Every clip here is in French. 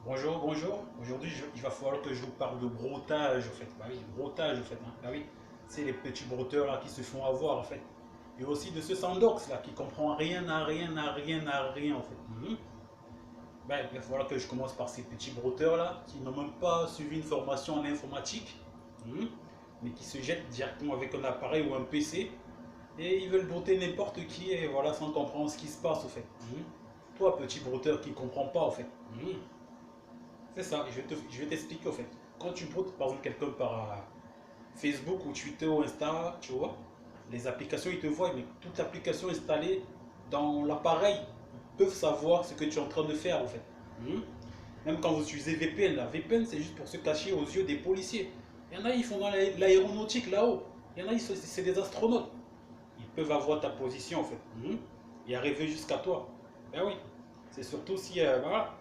Bonjour, bonjour. Aujourd'hui, il va falloir que je vous parle de broutage, en fait. Bah oui, broutage, en fait, hein. Bah oui, c'est les petits brouteurs là qui se font avoir, en fait. Et aussi de ce Sandox là qui comprend rien à rien à rien à rien, en fait. Ben, il va falloir que je commence par ces petits brouteurs là qui n'ont même pas suivi une formation en informatique, Mhm. mais qui se jettent directement avec un appareil ou un PC et ils veulent brouter n'importe qui et voilà sans comprendre ce qui se passe, en fait. Toi, petit brouteur qui ne comprend pas, en fait. C'est ça, je vais t'expliquer, en fait. Quand tu broutes, par exemple, quelqu'un par Facebook ou Twitter ou Insta, tu vois, les applications, ils te voient, mais toute application installée dans l'appareil, ils peuvent savoir ce que tu es en train de faire, en fait. Mhm. Même quand vous utilisez VPN, la VPN, c'est juste pour se cacher aux yeux des policiers. Il y en a, ils font dans l'aéronautique là-haut. Il y en a, c'est des astronautes. Ils peuvent avoir ta position, en fait. Et arriver jusqu'à toi. Ben oui. C'est surtout si, voilà,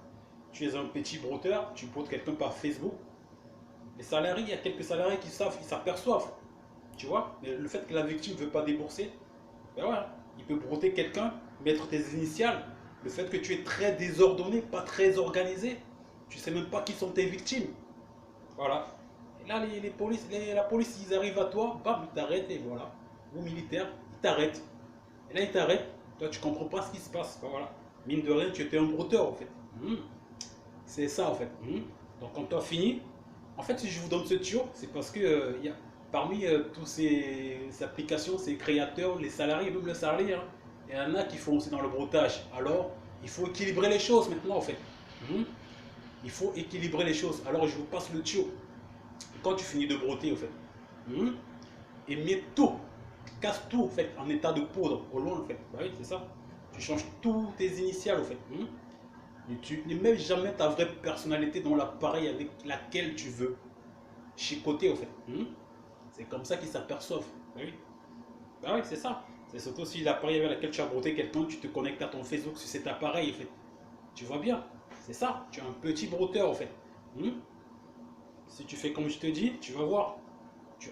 tu es un petit brouteur, tu broutes quelqu'un par Facebook. Les salariés, il y a quelques salariés qui savent, ils s'aperçoivent. Tu vois, mais le fait que la victime ne veut pas débourser, ben voilà, il peut brouter quelqu'un, mettre tes initiales. Le fait que tu es très désordonné, pas très organisé, tu sais même pas qui sont tes victimes. Voilà. Et là, la police, ils arrivent à toi, bam, ils t'arrêtent et voilà. Ou militaire, ils t'arrêtent. Et là, ils t'arrêtent. Toi, tu comprends pas ce qui se passe. Ben voilà. Mine de rien, tu étais un brouteur, en fait. C'est ça, en fait. Donc, quand tu as fini, en fait, si je vous donne ce tuyau, c'est parce que parmi tous ces applications, ces créateurs, les salariés, même le salarié, hein, il y en a qui font aussi dans le broutage. Alors, il faut équilibrer les choses maintenant, en fait. Mhm. Il faut équilibrer les choses. Alors, je vous passe le tuyau. Quand tu finis de brouter, en fait, mhm, et mets tout, casse tout, en fait, en état de poudre, au long, en fait. Bah oui, c'est ça. Tu changes tous tes initiales, en fait. Et tu ne mets jamais ta vraie personnalité dans l'appareil avec laquelle tu veux chicoter, au fait. C'est comme ça qu'ils s'aperçoivent. Bah oui, bah oui, c'est ça. C'est surtout si l'appareil avec lequel tu as brouté quelqu'un, tu te connectes à ton Facebook sur cet appareil, en fait. Tu vois bien, c'est ça. Tu es un petit brouteur, en fait. Si tu fais comme je te dis, tu vas voir. Tu...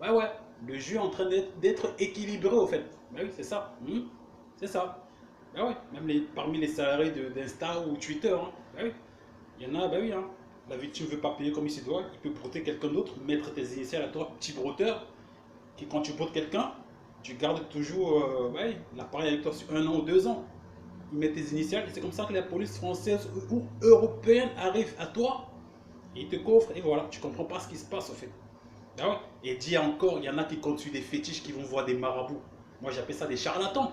Ouais, ouais, le jeu est en train d'être équilibré, au fait. Bah oui, c'est ça. C'est ça. Bah ouais, même parmi les salariés d'Insta ou Twitter, hein. Bah oui. Il y en a, bah oui, hein. La victime ne veut pas payer comme il se doit, il peut brouter quelqu'un d'autre, mettre tes initiales à toi, petit brouteur, qui quand tu broutes quelqu'un, tu gardes toujours ouais, l'appareil avec toi sur 1 an ou 2 ans. Il met tes initiales et c'est comme ça que la police française ou européenne arrive à toi, et il te coffre et voilà, tu comprends pas ce qui se passe en fait. Ah ouais. Et dit encore, il y en a qui continuent des fétiches qui vont voir des marabouts. Moi j'appelle ça des charlatans.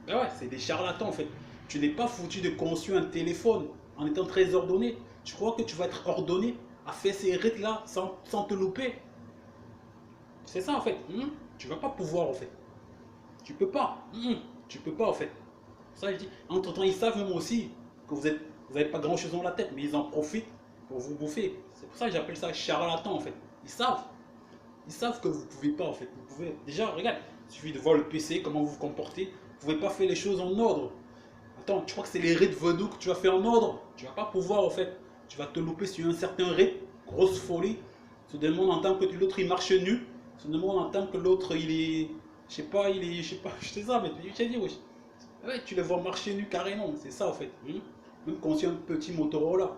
Ah ouais, c'est des charlatans en fait. Tu n'es pas foutu de construire un téléphone en étant très ordonné. Tu crois que tu vas être ordonné à faire ces rites là sans te louper. C'est ça en fait. Tu vas pas pouvoir en fait. Tu peux pas. Tu peux pas en fait. Ça je dis. Entre temps, ils savent même aussi que vous n'avez pas grand chose dans la tête, mais ils en profitent pour vous bouffer. C'est pour ça que j'appelle ça charlatan en fait. Ils savent. Ils savent que vous ne pouvez pas en fait. Vous pouvez. Déjà, regarde, il suffit de voir le PC, comment vous vous comportez. Vous ne pouvez pas faire les choses en ordre. Attends, tu crois que c'est les rites vaudou que tu vas faire en ordre? Tu vas pas pouvoir en fait. Tu vas te louper sur un certain rite, grosse folie. Se demande en tant que l'autre il marche nu. Se demande en tant que l'autre il est. Je sais pas, il est. Je sais pas, je sais ça, mais tu t'es dit, wesh. Ouais, tu les vois marcher nu carrément, c'est ça en fait. Même quand c'est un petit Motorola.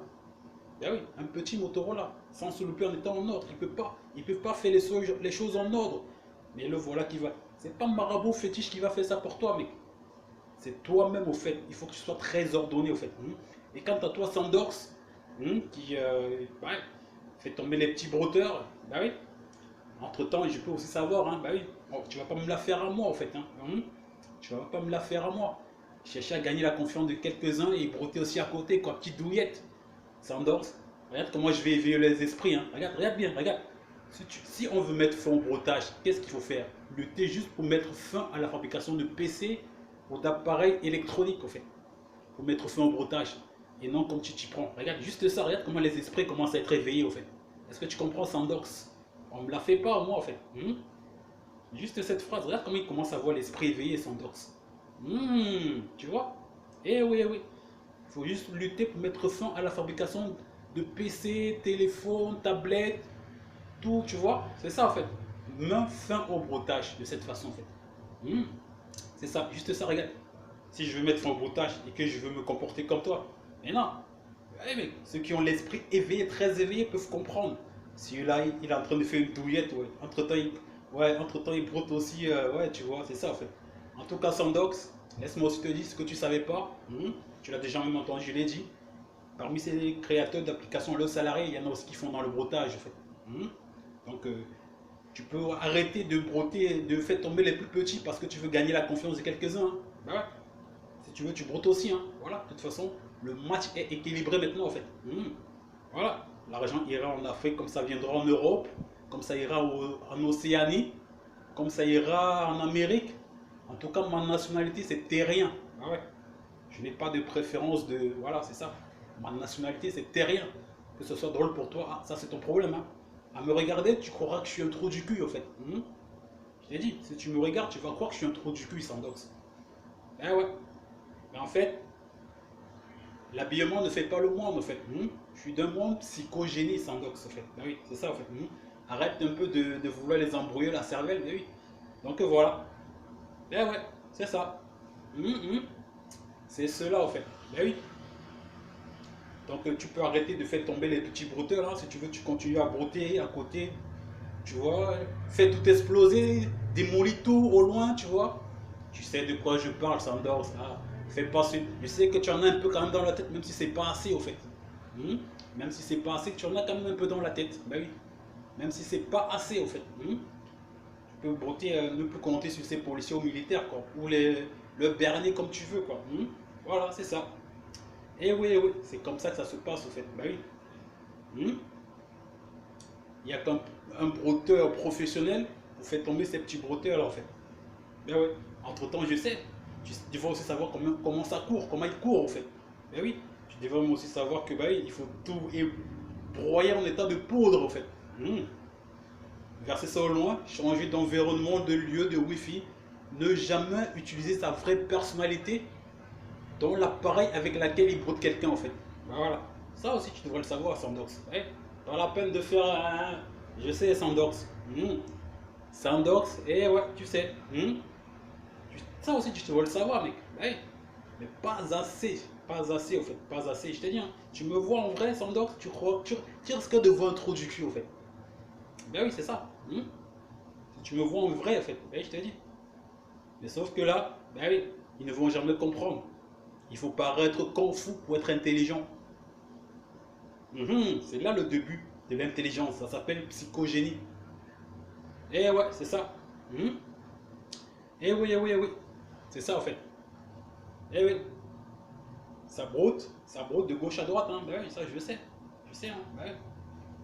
Ben oui, un petit Motorola, sans se louper en étant en ordre. Ils peuvent pas faire les choses en ordre. Mais le voilà qui va. C'est pas marabout fétiche qui va faire ça pour toi, mec. C'est toi-même au fait. Il faut que tu sois très ordonné au fait. Et quant à toi, Sandors, qui ouais, fait tomber les petits brouteurs, bah oui. Entre temps, je peux aussi savoir, bah oui, bon, tu vas pas me la faire à moi en fait. Tu vas pas me la faire à moi. Chercher à gagner la confiance de quelques-uns et brouter aussi à côté, quoi, petite douillette. Sandors, regarde comment je vais éveiller les esprits. Regarde, regarde bien, regarde. Si on veut mettre fin au broutage, qu'est-ce qu'il faut faire? Lutter juste pour mettre fin à la fabrication de PC ou d'appareils électroniques, en fait. Pour mettre fin au broutage. Et non comme tu t'y prends. Regarde juste ça, regarde comment les esprits commencent à être éveillés, en fait. Est-ce que tu comprends, Sandors? On me la fait pas, moi, en fait. Juste cette phrase, regarde comment il commence à voir l'esprit éveillé, Sandors. Tu vois? Eh oui, eh oui. Il faut juste lutter pour mettre fin à la fabrication de PC, téléphone, tablette, tout, tu vois. C'est ça en fait. Mets fin au broutage de cette façon en fait. C'est ça, juste ça, regarde. Si je veux mettre fin au broutage et que je veux me comporter comme toi, mais non. Eh, mec, ceux qui ont l'esprit éveillé, très éveillé, peuvent comprendre. Si là, il est en train de faire une douillette, ouais. Entre-temps, il broute aussi, ouais, tu vois, c'est ça en fait. En tout cas, Sandox, laisse-moi aussi te dire ce que tu savais pas. Tu l'as déjà même entendu, je l'ai dit. Parmi ces créateurs d'applications le salarié, il y en a aussi qui font dans le brotage en fait. Donc, tu peux arrêter de broter, de faire tomber les plus petits parce que tu veux gagner la confiance de quelques-uns. Hein. Bah ouais. Si tu veux, tu broutes aussi. Hein. Voilà, de toute façon, le match est équilibré maintenant en fait. Voilà, l'argent ira en Afrique comme ça viendra en Europe, comme ça ira en Océanie, comme ça ira en Amérique. En tout cas, ma nationalité, c'est terrien. Ah ouais. Je n'ai pas de préférence de... Voilà, c'est ça. Ma nationalité, c'est terrien. Que ce soit drôle pour toi, ah, ça c'est ton problème. Hein. À me regarder, tu croiras que je suis un trou du cul, en fait. Je t'ai dit, si tu me regardes, tu vas croire que je suis un trou du cul, Sandox. Ben ouais. Mais en fait, l'habillement ne fait pas le monde, en fait. Je suis d'un monde psychogénie, Sandox, en fait. Ben oui, c'est ça, en fait. Arrête un peu de vouloir les embrouiller la cervelle, ben oui. Donc voilà. Ben ouais, c'est ça. C'est cela, en fait. Ben oui. Donc tu peux arrêter de faire tomber les petits brouteurs, hein. Si tu veux, tu continues à brouter à côté. Tu vois, fais tout exploser, démolis tout au loin, tu vois. Tu sais de quoi je parle, Sandors. Ah, fais pas ce... Je sais que tu en as un peu quand même dans la tête, même si c'est pas assez, au fait. Même si c'est pas assez, tu en as quand même un peu dans la tête. Ben oui. Même si c'est pas assez, au fait. Tu peux brouter, ne plus compter sur ces policiers ou militaires, quoi. Ou le berner comme tu veux, quoi. Voilà, c'est ça. Et oui, oui, c'est comme ça que ça se passe, au fait. Ben oui. Il n'y a qu'un brouteur professionnel pour faire tomber ces petits brouteurs là en fait. Ben oui. Entre temps, je sais. Tu devrais aussi savoir comment ça court, comment il court en fait. Ben oui. Tu devrais aussi savoir que ben, il faut tout broyer en état de poudre en fait. Verser ça au loin, changer d'environnement, de lieu, de wifi. Ne jamais utiliser sa vraie personnalité dans l'appareil avec lequel il broute quelqu'un en fait. Ben voilà. Ça aussi tu devrais le savoir, Sandox. Ouais. Pas la peine de faire un... Je sais, Sandox. Sandox, et ouais, tu sais. Ça aussi, tu devrais le savoir, mec. Ouais. Mais pas assez. Pas assez, au fait. Pas assez. Je te dis, hein, tu me vois en vrai, Sandox, tu crois... Tu risques de voir un trou du cul, au fait. Ben oui, c'est ça. Si tu me vois en vrai, en fait. Ben, je te dis. Mais sauf que là, ben oui, ils ne vont jamais comprendre. Il faut paraître confus pour être intelligent. C'est là le début de l'intelligence. Ça s'appelle psychogénie. Eh ouais, c'est ça. Eh oui, eh oui, eh oui. C'est ça en fait. Eh oui. Ça broute de gauche à droite. Hein. Ben oui, ça je sais. Je sais. Hein. Ben oui.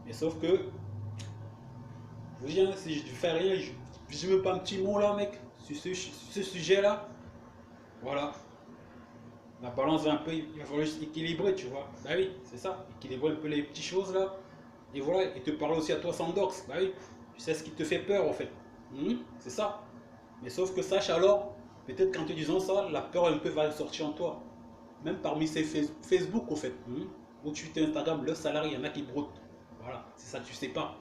Mais sauf que, je vous dis, hein, si je ne fais rien, je ne mets pas un petit mot là, mec, sur ce sujet-là. Voilà. La balance va un peu, il va falloir juste équilibrer, tu vois. Ben oui, c'est ça. Équilibrer un peu les petites choses là. Et voilà, et te parler aussi à toi, Sandox. Ben oui, tu sais ce qui te fait peur en fait. C'est ça. Mais sauf que sache alors, peut-être qu'en te disant ça, la peur un peu va sortir en toi. Même parmi ces Facebook au fait. Ou Twitter, Instagram, le salarié, il y en a qui broutent. Voilà, c'est ça que tu sais pas.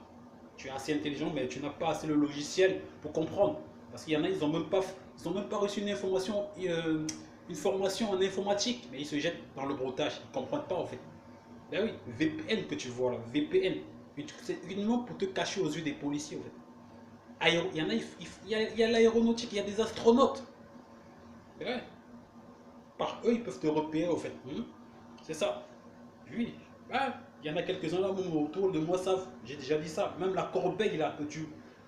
Tu es assez intelligent, mais tu n'as pas assez le logiciel pour comprendre. Parce qu'il y en a, ils n'ont même pas reçu une information, une formation en informatique, mais ils se jettent dans le broutage. Ils ne comprennent pas en fait. Ben oui, VPN que tu vois là, VPN. C'est uniquement pour te cacher aux yeux des policiers en fait. Il y a l'aéronautique, il y a des astronautes. Ouais. Par eux, ils peuvent te repérer au fait. C'est ça. Oui. Ah, il y en a quelques-uns là même autour de moi savent. J'ai déjà dit ça. Même la corbeille là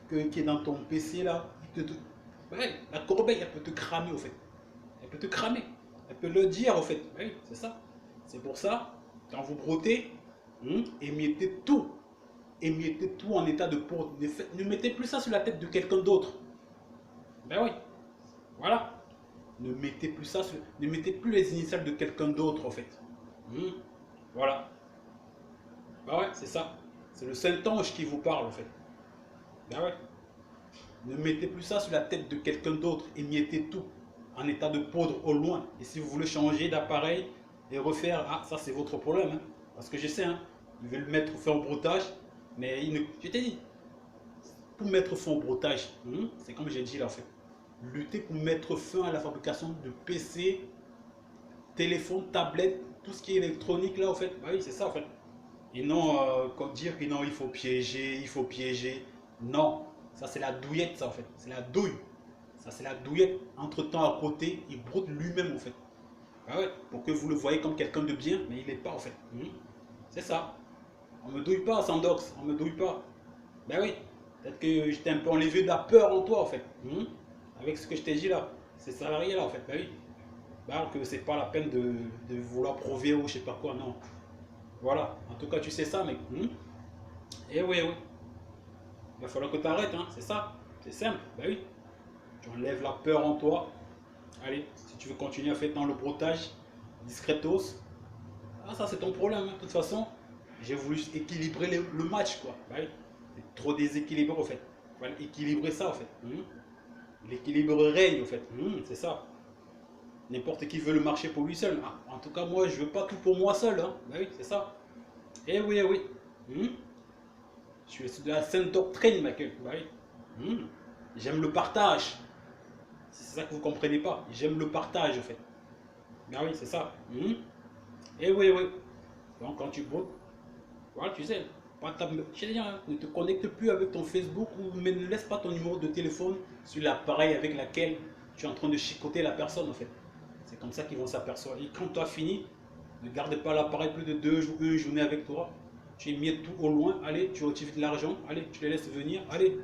qui est dans ton PC là. Ouais, la corbeille, elle peut te cramer au fait. Elle peut te cramer. Elle peut le dire au fait. Oui, c'est ça. C'est pour ça, quand vous brottez, émiettez tout. Émiettez tout en état de poudre. Ne mettez plus ça sur la tête de quelqu'un d'autre. Ben oui. Voilà. Ne mettez plus ça sur... Ne mettez plus les initiales de quelqu'un d'autre en fait. Voilà. Ben ouais, c'est ça. C'est le Saint-Ange qui vous parle en fait. Ben ouais. Ne mettez plus ça sur la tête de quelqu'un d'autre. Émiettez tout en état de poudre au loin. Et si vous voulez changer d'appareil et refaire, ah ça c'est votre problème. Hein. Parce que je sais, hein, ils veulent mettre fin au broutage. Mais je t'ai dit, pour mettre fin au broutage, c'est comme j'ai dit là en fait, lutter pour mettre fin à la fabrication de PC, téléphone, tablette, tout ce qui est électronique là, en fait, bah oui, c'est ça, en fait. Et non, comme dire que non, il faut piéger, il faut piéger. Non, ça c'est la douillette, ça, en fait. C'est la douille. Ça, c'est la douillette. Entre-temps, à côté, il broute lui-même, en fait. Ah ouais, pour que vous le voyez comme quelqu'un de bien, mais il n'est pas, en fait. C'est ça. On me douille pas, Sandox, on me douille pas. Ben oui, peut-être que je t'ai un peu enlevé de la peur en toi, en fait. Avec ce que je t'ai dit là, ces salariés là, en fait. Ben oui. Ben que c'est pas la peine de vouloir prouver ou je sais pas quoi, non. Voilà, en tout cas, tu sais ça, mec. Eh oui, oui. Il va falloir que tu arrêtes, hein, c'est ça. C'est simple, ben oui. Tu enlèves la peur en toi. Allez, si tu veux continuer à faire dans le broutage, discretos, ah, ça c'est ton problème, hein. De toute façon, j'ai voulu équilibrer le match, quoi. Ben oui. C'est trop déséquilibré, en fait. Il faut équilibrer ça, en fait. L'équilibre règne, en fait. C'est ça. N'importe qui veut le marché pour lui seul. Ah, en tout cas, moi, je veux pas tout pour moi seul. Hein. Ben oui, c'est ça. Eh oui, eh oui. Je suis de la sainte doctrine, Michael. Ben oui. J'aime le partage. C'est ça que vous comprenez pas. J'aime le partage, en fait. Ben oui, c'est ça. Eh oui, oui. Donc, quand tu broutes, voilà, tu sais, ne te connecte plus avec ton Facebook ou ne laisse pas ton numéro de téléphone sur l'appareil avec lequel tu es en train de chicoter la personne, en fait. C'est comme ça qu'ils vont s'apercevoir. Et quand tu as fini, ne garde pas l'appareil plus de 2 jours, une journée avec toi. Tu mets tout au loin. Allez, tu retires de l'argent. Allez, tu les laisses venir. Allez,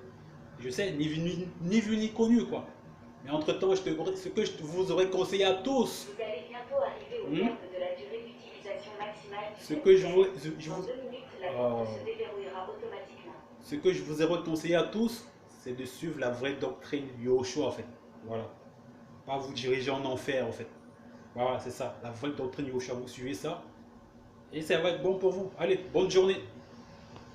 je sais, ni vu ni connu, quoi. Mais entre-temps, ce que vous aurais conseillé à tous. Vous allez bientôt arriver au terme de la durée d'utilisation maximale. Ce que je vous, Dans 2 minutes, la porte se déverrouillera automatiquement. Ce que je vous ai conseillé à tous, c'est de suivre la vraie doctrine Yoshua, en fait. Voilà. Pas vous diriger en enfer, en fait. Voilà, c'est ça. La vraie doctrine Yoshua, vous suivez ça. Et ça va être bon pour vous. Allez, bonne journée.